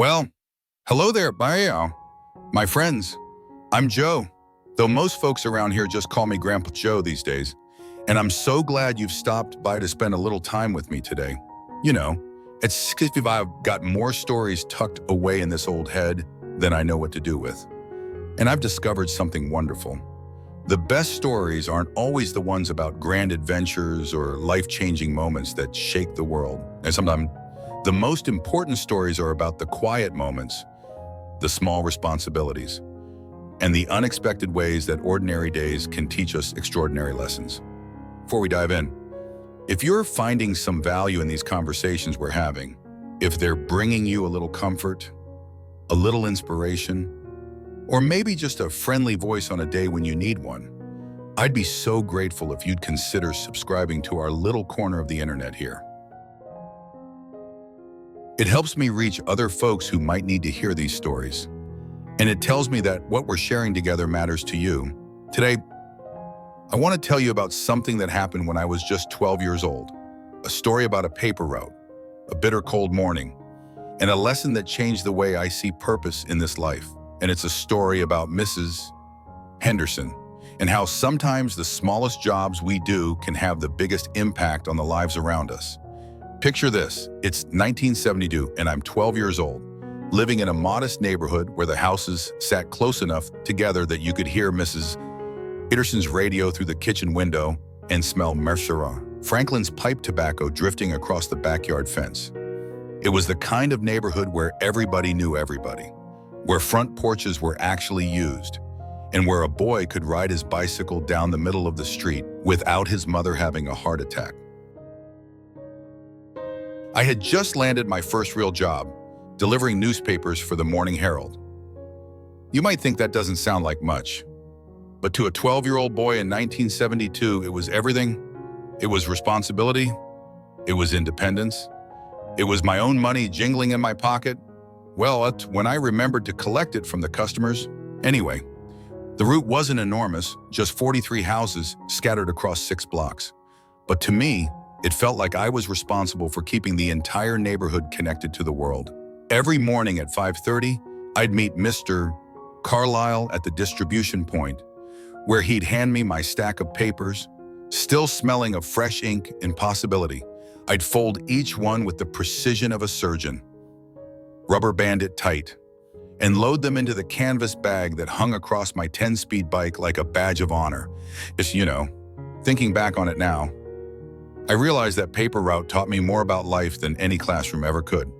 Well, hello there, bye, my friends. I'm Joe, though most folks around here just call me Grandpa Joe these days, and I'm so glad you've stopped by to spend a little time with me today. You know, at 65, I've got more stories tucked away in this old head than I know what to do with. And I've discovered something wonderful. The best stories aren't always the ones about grand adventures or life-changing moments that shake the world. And sometimes the most important stories are about the quiet moments, the small responsibilities, and the unexpected ways that ordinary days can teach us extraordinary lessons. Before we dive in, if you're finding some value in these conversations we're having, if they're bringing you a little comfort, a little inspiration, or maybe just a friendly voice on a day when you need one, I'd be so grateful if you'd consider subscribing to our little corner of the internet here. It helps me reach other folks who might need to hear these stories. And it tells me that what we're sharing together matters to you. Today, I want to tell you about something that happened when I was just 12 years old. A story about a paper route, a bitter cold morning, and a lesson that changed the way I see purpose in this life. And it's a story about Mrs. Henderson and how sometimes the smallest jobs we do can have the biggest impact on the lives around us. Picture this, it's 1972 and I'm 12 years old, living in a modest neighborhood where the houses sat close enough together that you could hear Mrs. Henderson's radio through the kitchen window and smell Mercera, Franklin's pipe tobacco drifting across the backyard fence. It was the kind of neighborhood where everybody knew everybody, where front porches were actually used, and where a boy could ride his bicycle down the middle of the street without his mother having a heart attack. I had just landed my first real job, delivering newspapers for the Morning Herald. You might think that doesn't sound like much, but to a 12-year-old boy in 1972, it was everything. It was responsibility. It was independence. It was my own money jingling in my pocket. Well, when I remembered to collect it from the customers. Anyway, the route wasn't enormous, just 43 houses scattered across 6 blocks. But to me, it felt like I was responsible for keeping the entire neighborhood connected to the world. Every morning at 5:30, I'd meet Mr. Carlisle at the distribution point, where he'd hand me my stack of papers, still smelling of fresh ink and possibility. I'd fold each one with the precision of a surgeon, rubber band it tight, and load them into the canvas bag that hung across my 10-speed bike like a badge of honor. Just, thinking back on it now, I realized that paper route taught me more about life than any classroom ever could.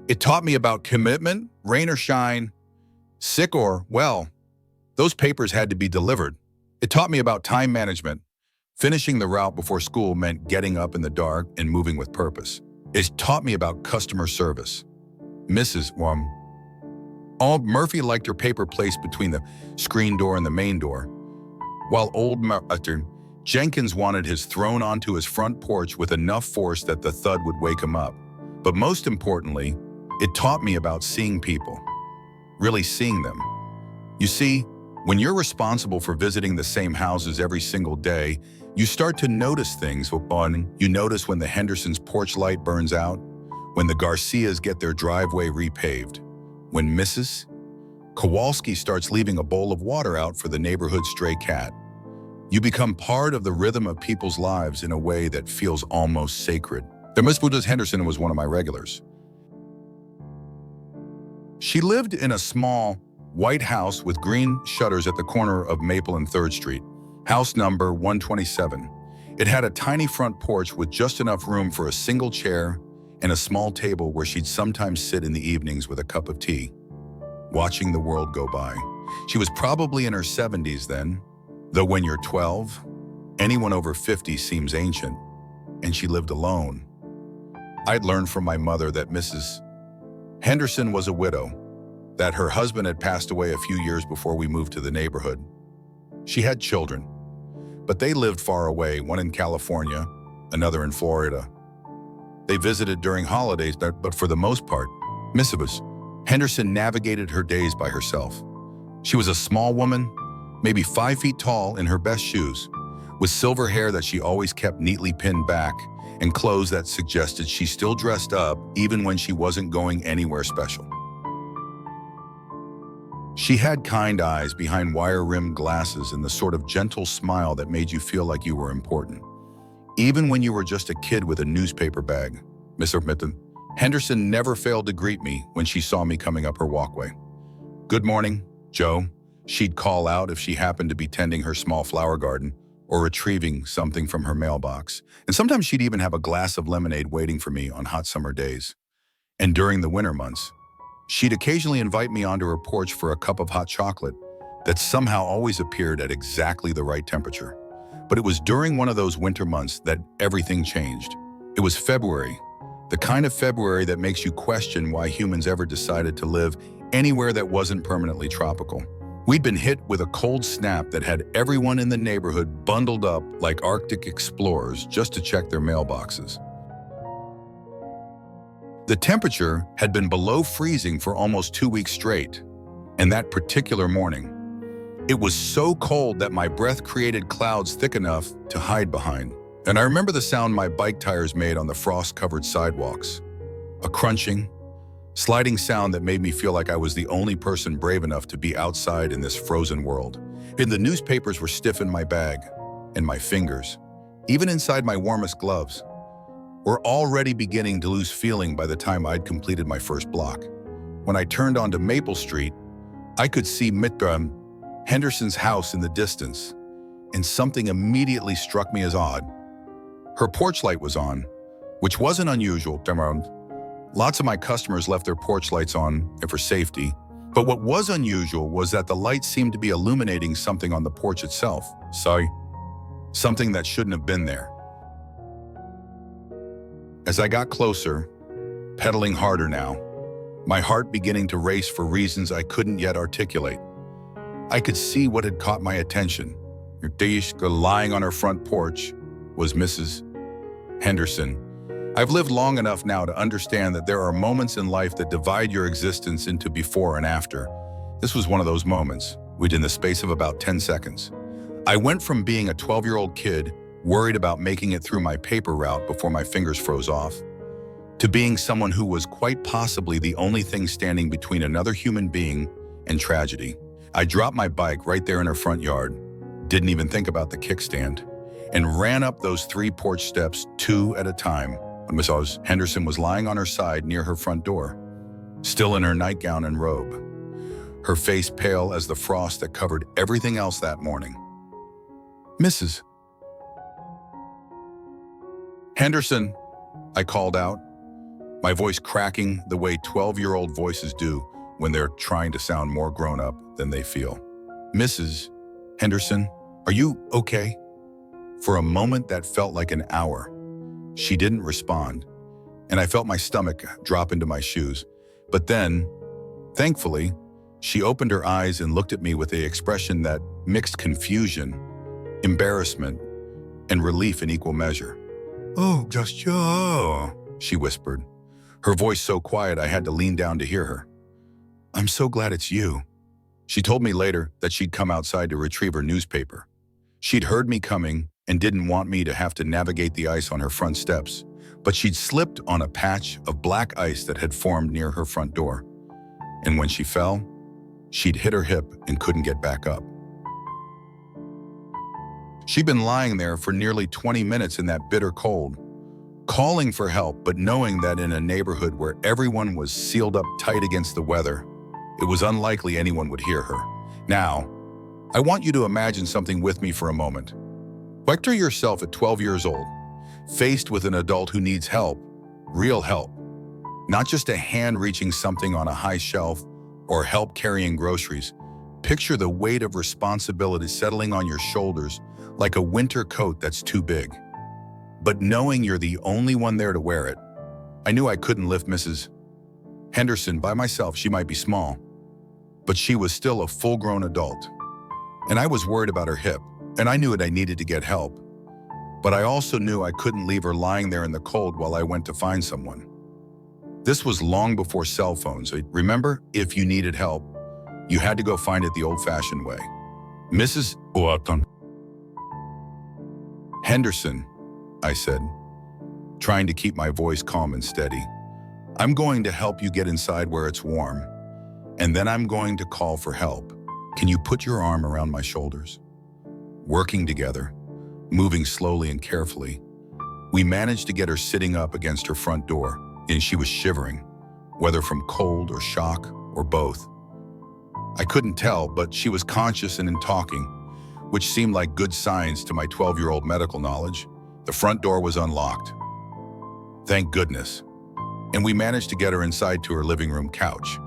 It taught me about commitment, rain or shine, sick or well. Those papers had to be delivered. It taught me about time management. Finishing the route before school meant getting up in the dark and moving with purpose. It taught me about customer service. Mrs. Murphy liked her paper placed between the screen door and the main door, while old Mr. Jenkins wanted his thrown onto his front porch with enough force that the thud would wake him up. But most importantly, it taught me about seeing people, really seeing them. You see, when you're responsible for visiting the same houses every single day, you start to notice things. You notice when the Henderson's porch light burns out, when the Garcias get their driveway repaved, when Mrs. Kowalski starts leaving a bowl of water out for the neighborhood stray cat. You become part of the rhythm of people's lives in a way that feels almost sacred. The Mrs. Henderson was one of my regulars. She lived in a small, white house with green shutters at the corner of Maple and 3rd Street, house number 127. It had a tiny front porch with just enough room for a single chair and a small table where she'd sometimes sit in the evenings with a cup of tea, watching the world go by. She was probably in her 70s then, though when you're 12, anyone over 50 seems ancient, and she lived alone. I'd learned from my mother that Mrs. Henderson was a widow, that her husband had passed away a few years before we moved to the neighborhood. She had children, but they lived far away, one in California, another in Florida. They visited during holidays, but for the most part, Mrs. Henderson navigated her days by herself. She was a small woman, maybe 5 feet tall in her best shoes, with silver hair that she always kept neatly pinned back, and clothes that suggested she still dressed up even when she wasn't going anywhere special. She had kind eyes behind wire-rimmed glasses and the sort of gentle smile that made you feel like you were important. Even when you were just a kid with a newspaper bag, Mr. Mitten, Henderson never failed to greet me when she saw me coming up her walkway. "Good morning, Joe," she'd call out if she happened to be tending her small flower garden or retrieving something from her mailbox. And sometimes she'd even have a glass of lemonade waiting for me on hot summer days. And during the winter months, she'd occasionally invite me onto her porch for a cup of hot chocolate that somehow always appeared at exactly the right temperature. But it was during one of those winter months that everything changed. It was February, the kind of February that makes you question why humans ever decided to live anywhere that wasn't permanently tropical. We'd been hit with a cold snap that had everyone in the neighborhood bundled up like Arctic explorers just to check their mailboxes. The temperature had been below freezing for almost 2 weeks straight, and that particular morning, it was so cold that my breath created clouds thick enough to hide behind. And I remember the sound my bike tires made on the frost-covered sidewalks, a crunching, sliding sound that made me feel like I was the only person brave enough to be outside in this frozen world. And the newspapers were stiff in my bag, and my fingers, even inside my warmest gloves, were already beginning to lose feeling by the time I'd completed my first block. When I turned onto Maple Street, I could see Henderson's house in the distance, and something immediately struck me as odd. Her porch light was on, which wasn't unusual. Lots of my customers left their porch lights on for safety, but what was unusual was that the light seemed to be illuminating something on the porch itself. Something that shouldn't have been there. As I got closer, pedaling harder now, my heart beginning to race for reasons I couldn't yet articulate, I could see what had caught my attention. Lying on her front porch was Mrs. Henderson. I've lived long enough now to understand that there are moments in life that divide your existence into before and after. This was one of those moments, within the space of about 10 seconds. I went from being a 12-year-old kid worried about making it through my paper route before my fingers froze off, to being someone who was quite possibly the only thing standing between another human being and tragedy. I dropped my bike right there in her front yard, didn't even think about the kickstand, and ran up those 3 porch steps 2 at a time when Mrs. Henderson was lying on her side near her front door, still in her nightgown and robe, her face pale as the frost that covered everything else that morning. "Mrs. Henderson," I called out, my voice cracking the way 12-year-old voices do when they're trying to sound more grown-up than they feel. "Mrs. Henderson, are you okay?" For a moment that felt like an hour, she didn't respond, and I felt my stomach drop into my shoes. But then, thankfully, she opened her eyes and looked at me with an expression that mixed confusion, embarrassment, and relief in equal measure. "Oh, just you," she whispered, her voice so quiet I had to lean down to hear her. "I'm so glad it's you." She told me later that she'd come outside to retrieve her newspaper. She'd heard me coming and didn't want me to have to navigate the ice on her front steps, but she'd slipped on a patch of black ice that had formed near her front door. And when she fell, she'd hit her hip and couldn't get back up. She'd been lying there for nearly 20 minutes in that bitter cold, calling for help, but knowing that in a neighborhood where everyone was sealed up tight against the weather, it was unlikely anyone would hear her. Now, I want you to imagine something with me for a moment. Picture yourself at 12 years old, faced with an adult who needs help, real help, not just a hand reaching something on a high shelf or help carrying groceries. Picture the weight of responsibility settling on your shoulders like a winter coat that's too big. But knowing you're the only one there to wear it, I knew I couldn't lift Mrs. Henderson by myself. She might be small, but she was still a full-grown adult. And I was worried about her hip, and I knew that I needed to get help. But I also knew I couldn't leave her lying there in the cold while I went to find someone. This was long before cell phones. Remember, if you needed help, you had to go find it the old-fashioned way. "Mrs. Henderson," I said, trying to keep my voice calm and steady. I'm going to help you get inside where it's warm, and then I'm going to call for help. Can you put your arm around my shoulders? Working together, moving slowly and carefully, we managed to get her sitting up against her front door, and she was shivering, whether from cold or shock or both. I couldn't tell, but she was conscious and in talking, which seemed like good signs to my 12-year-old medical knowledge. The front door was unlocked. Thank goodness. And we managed to get her inside to her living room couch.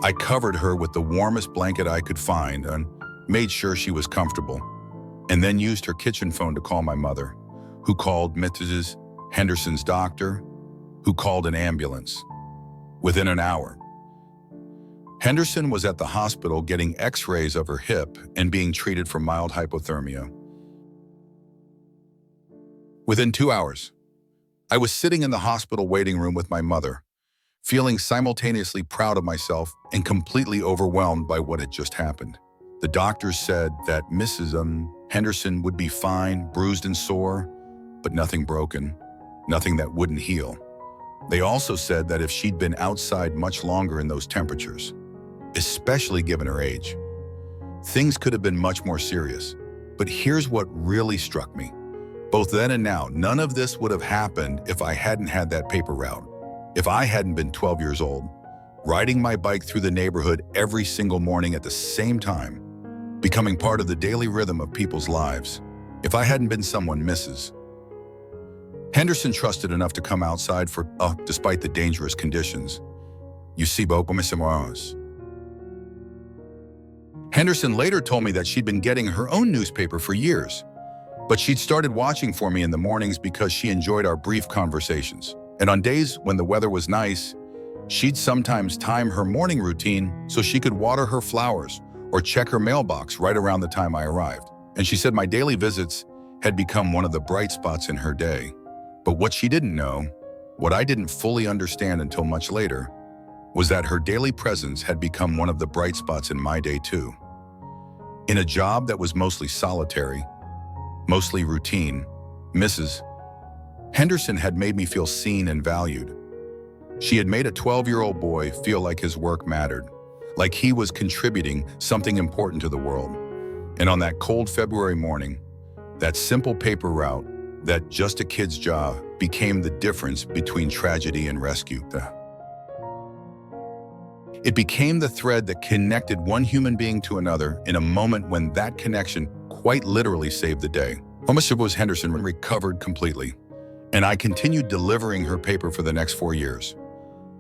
I covered her with the warmest blanket I could find and made sure she was comfortable, and then used her kitchen phone to call my mother, who called Mrs. Henderson's doctor, who called an ambulance. Within an hour, Henderson was at the hospital getting x-rays of her hip and being treated for mild hypothermia. Within 2 hours, I was sitting in the hospital waiting room with my mother, feeling simultaneously proud of myself and completely overwhelmed by what had just happened. The doctors said that Mrs. Henderson would be fine, bruised and sore, but nothing broken, nothing that wouldn't heal. They also said that if she'd been outside much longer in those temperatures, especially given her age, things could have been much more serious. But here's what really struck me. Both then and now, none of this would have happened if I hadn't had that paper route. If I hadn't been 12 years old, riding my bike through the neighborhood every single morning at the same time, becoming part of the daily rhythm of people's lives. If I hadn't been someone Mrs. Henderson trusted enough to come outside for, despite the dangerous conditions. You see, Henderson later told me that she'd been getting her own newspaper for years, but she'd started watching for me in the mornings because she enjoyed our brief conversations. And on days when the weather was nice, she'd sometimes time her morning routine so she could water her flowers or check her mailbox right around the time I arrived. And she said my daily visits had become one of the bright spots in her day. But what she didn't know, what I didn't fully understand until much later, was that her daily presence had become one of the bright spots in my day too. In a job that was mostly solitary, mostly routine, Mrs. Henderson had made me feel seen and valued. She had made a 12-year-old boy feel like his work mattered, like he was contributing something important to the world. And on that cold February morning, that simple paper route, that just a kid's job, became the difference between tragedy and rescue. It became the thread that connected one human being to another in a moment when that connection quite literally saved the day. Mrs. Henderson recovered completely, and I continued delivering her paper for the next 4 years,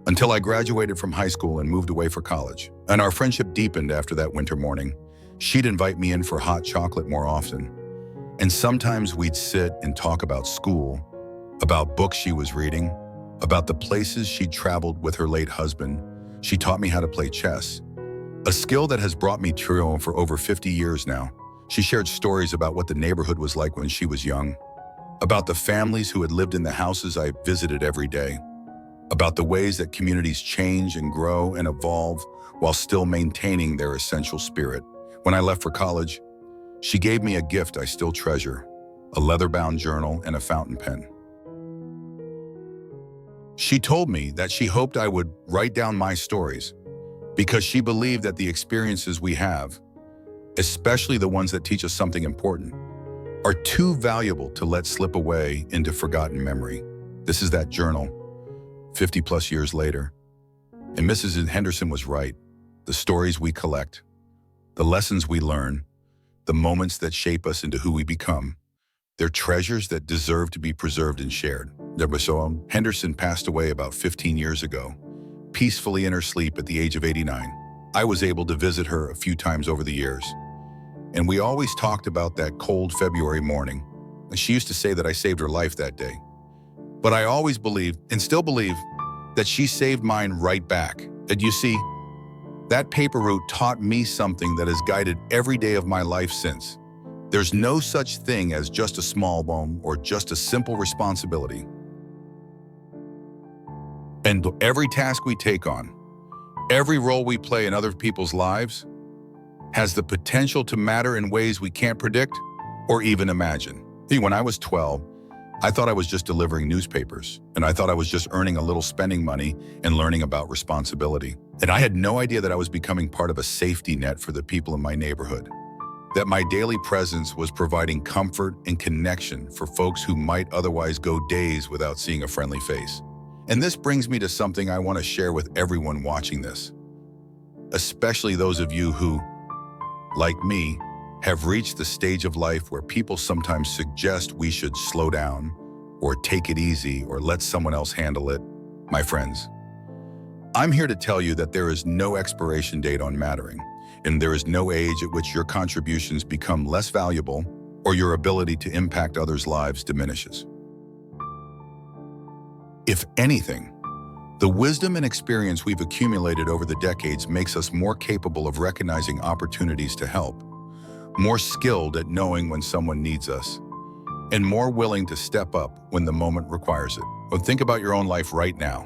until I graduated from high school and moved away for college. And our friendship deepened after that winter morning. She'd invite me in for hot chocolate more often, and sometimes we'd sit and talk about school, about books she was reading, about the places she'd traveled with her late husband. She taught me how to play chess, a skill that has brought me through for over 50 years now. She shared stories about what the neighborhood was like when she was young, about the families who had lived in the houses I visited every day, about the ways that communities change and grow and evolve while still maintaining their essential spirit. When I left for college, she gave me a gift I still treasure, a leather-bound journal and a fountain pen. She told me that she hoped I would write down my stories because she believed that the experiences we have, especially the ones that teach us something important, are too valuable to let slip away into forgotten memory. This is that journal, 50+ years later. And Mrs. Henderson was right. The stories we collect, the lessons we learn, the moments that shape us into who we become, they're treasures that deserve to be preserved and shared. Henderson passed away about 15 years ago, peacefully in her sleep at the age of 89. I was able to visit her a few times over the years, and we always talked about that cold February morning. She used to say that I saved her life that day. But I always believed, and still believe, that she saved mine right back. And you see, that paper route taught me something that has guided every day of my life since. There's no such thing as just a small loan or just a simple responsibility. And every task we take on, every role we play in other people's lives, has the potential to matter in ways we can't predict or even imagine. When I was 12, I thought I was just delivering newspapers, and I thought I was just earning a little spending money and learning about responsibility. And I had no idea that I was becoming part of a safety net for the people in my neighborhood, that my daily presence was providing comfort and connection for folks who might otherwise go days without seeing a friendly face. And this brings me to something I want to share with everyone watching this, especially those of you who, like me, have reached the stage of life where people sometimes suggest we should slow down or take it easy or let someone else handle it. My friends, I'm here to tell you that there is no expiration date on mattering, and there is no age at which your contributions become less valuable or your ability to impact others' lives diminishes. If anything, the wisdom and experience we've accumulated over the decades makes us more capable of recognizing opportunities to help, more skilled at knowing when someone needs us, and more willing to step up when the moment requires it. But think about your own life right now.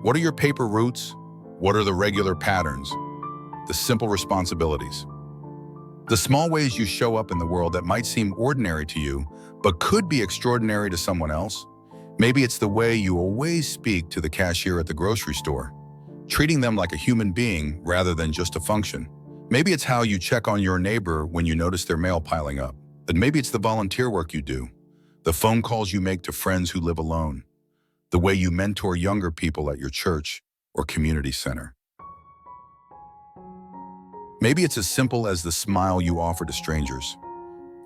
What are your paper routes? What are the regular patterns? The simple responsibilities? The small ways you show up in the world that might seem ordinary to you, but could be extraordinary to someone else? Maybe it's the way you always speak to the cashier at the grocery store, treating them like a human being rather than just a function. Maybe it's how you check on your neighbor when you notice their mail piling up. And maybe it's the volunteer work you do, the phone calls you make to friends who live alone, the way you mentor younger people at your church or community center. Maybe it's as simple as the smile you offer to strangers,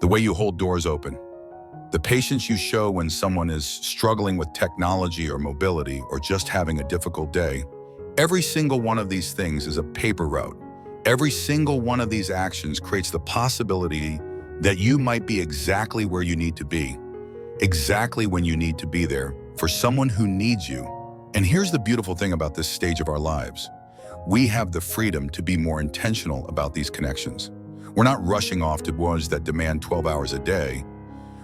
the way you hold doors open, the patience you show when someone is struggling with technology or mobility or just having a difficult day. Every single one of these things is a paper route. Every single one of these actions creates the possibility that you might be exactly where you need to be, exactly when you need to be there, for someone who needs you. And here's the beautiful thing about this stage of our lives. We have the freedom to be more intentional about these connections. We're not rushing off to ones that demand 12 hours a day.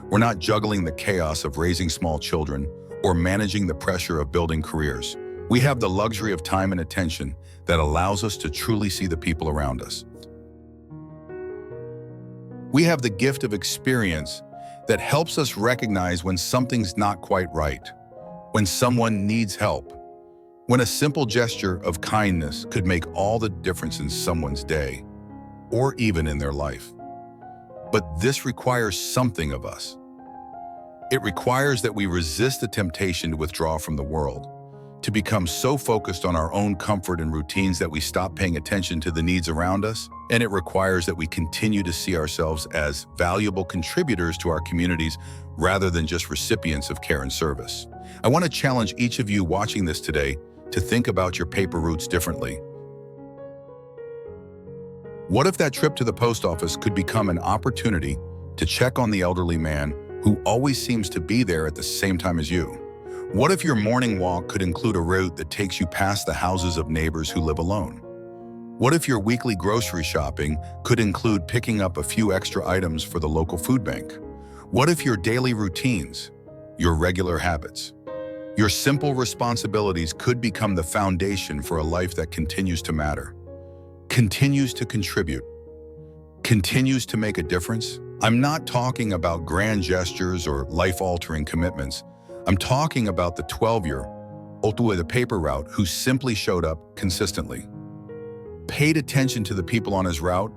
We're not juggling the chaos of raising small children or managing the pressure of building careers. We have the luxury of time and attention that allows us to truly see the people around us. We have the gift of experience that helps us recognize when something's not quite right, when someone needs help, when a simple gesture of kindness could make all the difference in someone's day, or even in their life. But this requires something of us. It requires that we resist the temptation to withdraw from the world, to become so focused on our own comfort and routines that we stop paying attention to the needs around us. And it requires that we continue to see ourselves as valuable contributors to our communities rather than just recipients of care and service. I want to challenge each of you watching this today to think about your paper routes differently. What if that trip to the post office could become an opportunity to check on the elderly man who always seems to be there at the same time as you? What if your morning walk could include a route that takes you past the houses of neighbors who live alone? What if your weekly grocery shopping could include picking up a few extra items for the local food bank? What if your daily routines, your regular habits, your simple responsibilities could become the foundation for a life that continues to matter, continues to contribute, continues to make a difference? I'm not talking about grand gestures or life-altering commitments. I'm talking about the 12-year-old with a paper route who simply showed up consistently, paid attention to the people on his route,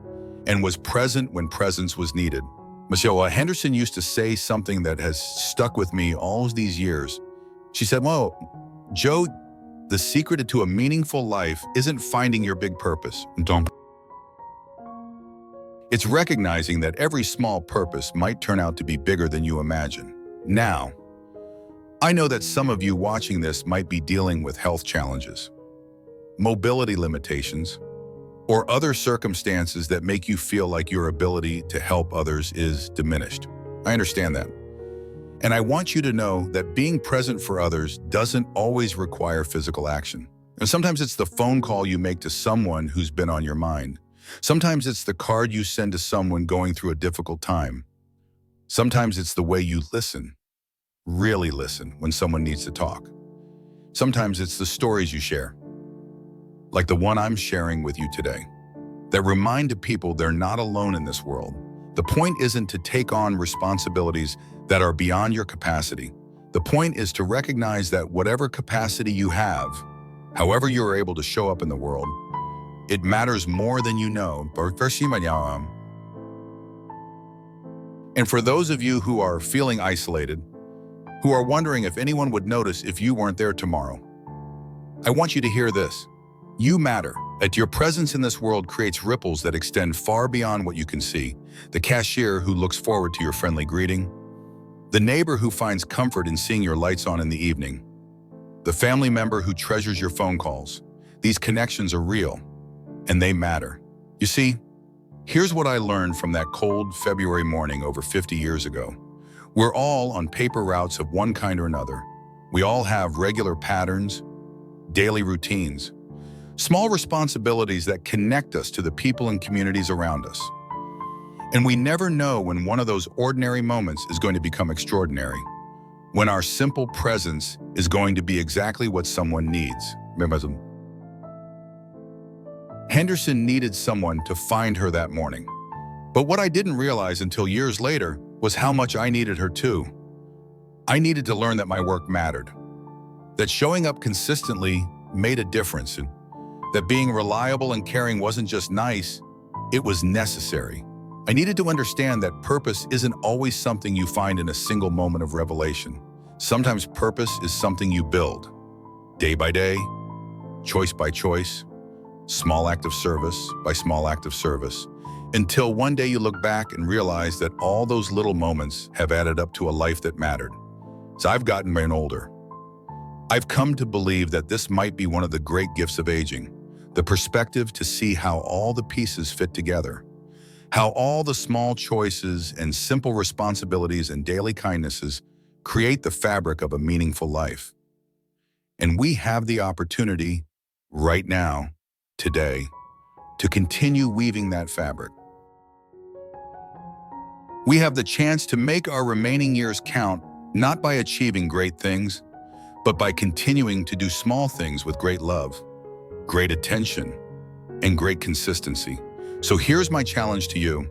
and was present when presence was needed. Monsieur Henderson used to say something that has stuck with me all these years. She said, well, Joe, the secret to a meaningful life isn't finding your big purpose. It's recognizing that every small purpose might turn out to be bigger than you imagine. Now, I know that some of you watching this might be dealing with health challenges, mobility limitations, or other circumstances that make you feel like your ability to help others is diminished. I understand that. And I want you to know that being present for others doesn't always require physical action. And sometimes it's the phone call you make to someone who's been on your mind. Sometimes it's the card you send to someone going through a difficult time. Sometimes it's the way you listen, really listen, when someone needs to talk. Sometimes it's the stories you share, like the one I'm sharing with you today, that remind people they're not alone in this world. The point isn't to take on responsibilities that are beyond your capacity. The point is to recognize that whatever capacity you have, however you are able to show up in the world, it matters more than you know. And for those of you who are feeling isolated, who are wondering if anyone would notice if you weren't there tomorrow, I want you to hear this. You matter. That your presence in this world creates ripples that extend far beyond what you can see. The cashier who looks forward to your friendly greeting, the neighbor who finds comfort in seeing your lights on in the evening, the family member who treasures your phone calls. These connections are real, and they matter. You see, here's what I learned from that cold February morning over 50 years ago. We're all on paper routes of one kind or another. We all have regular patterns, daily routines, small responsibilities that connect us to the people and communities around us. And we never know when one of those ordinary moments is going to become extraordinary, when our simple presence is going to be exactly what someone needs. Henderson needed someone to find her that morning. But what I didn't realize until years later was how much I needed her too. I needed to learn that my work mattered, that showing up consistently made a difference, and that being reliable and caring wasn't just nice, it was necessary. I needed to understand that purpose isn't always something you find in a single moment of revelation. Sometimes purpose is something you build, day by day, choice by choice, small act of service by small act of service, until one day you look back and realize that all those little moments have added up to a life that mattered. As I've gotten older, I've come to believe that this might be one of the great gifts of aging, the perspective to see how all the pieces fit together, how all the small choices and simple responsibilities and daily kindnesses create the fabric of a meaningful life. And we have the opportunity right now, today, to continue weaving that fabric. We have the chance to make our remaining years count, not by achieving great things, but by continuing to do small things with great love, great attention, and great consistency. So here's my challenge to you,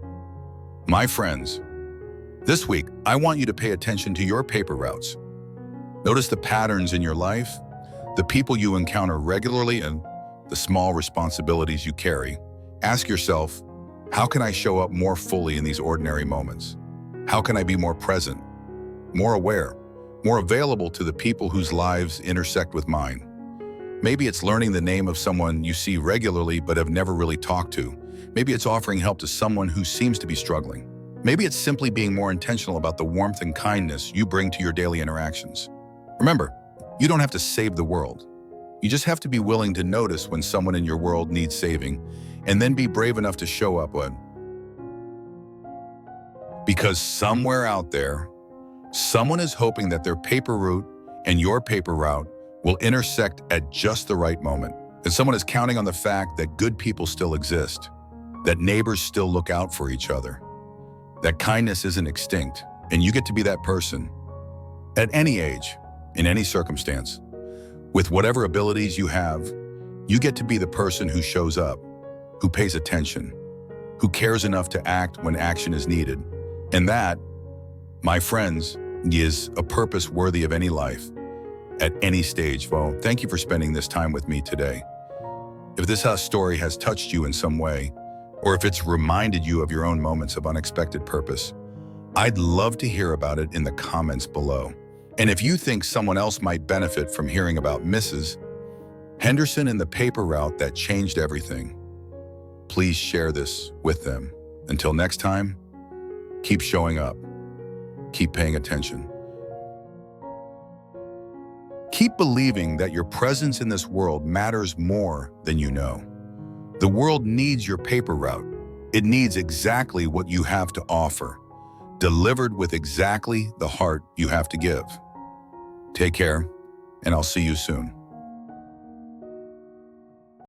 my friends. This week, I want you to pay attention to your paper routes. Notice the patterns in your life, the people you encounter regularly, and the small responsibilities you carry. Ask yourself, how can I show up more fully in these ordinary moments? How can I be more present, more aware, more available to the people whose lives intersect with mine? Maybe it's learning the name of someone you see regularly but have never really talked to. Maybe it's offering help to someone who seems to be struggling. Maybe it's simply being more intentional about the warmth and kindness you bring to your daily interactions. Remember, you don't have to save the world. You just have to be willing to notice when someone in your world needs saving, and then be brave enough to show up when. Because somewhere out there, someone is hoping that their paper route and your paper route will intersect at just the right moment. And someone is counting on the fact that good people still exist, that neighbors still look out for each other, that kindness isn't extinct, and you get to be that person at any age, in any circumstance. With whatever abilities you have, you get to be the person who shows up, who pays attention, who cares enough to act when action is needed. And that, my friends, is a purpose worthy of any life, at any stage. Well, thank you for spending this time with me today. If this story has touched you in some way, or if it's reminded you of your own moments of unexpected purpose, I'd love to hear about it in the comments below. And if you think someone else might benefit from hearing about Mrs. Henderson and the paper route that changed everything, please share this with them. Until next time, keep showing up, keep paying attention. Keep believing that your presence in this world matters more than you know. The world needs your paper route. It needs exactly what you have to offer, delivered with exactly the heart you have to give. Take care, and I'll see you soon.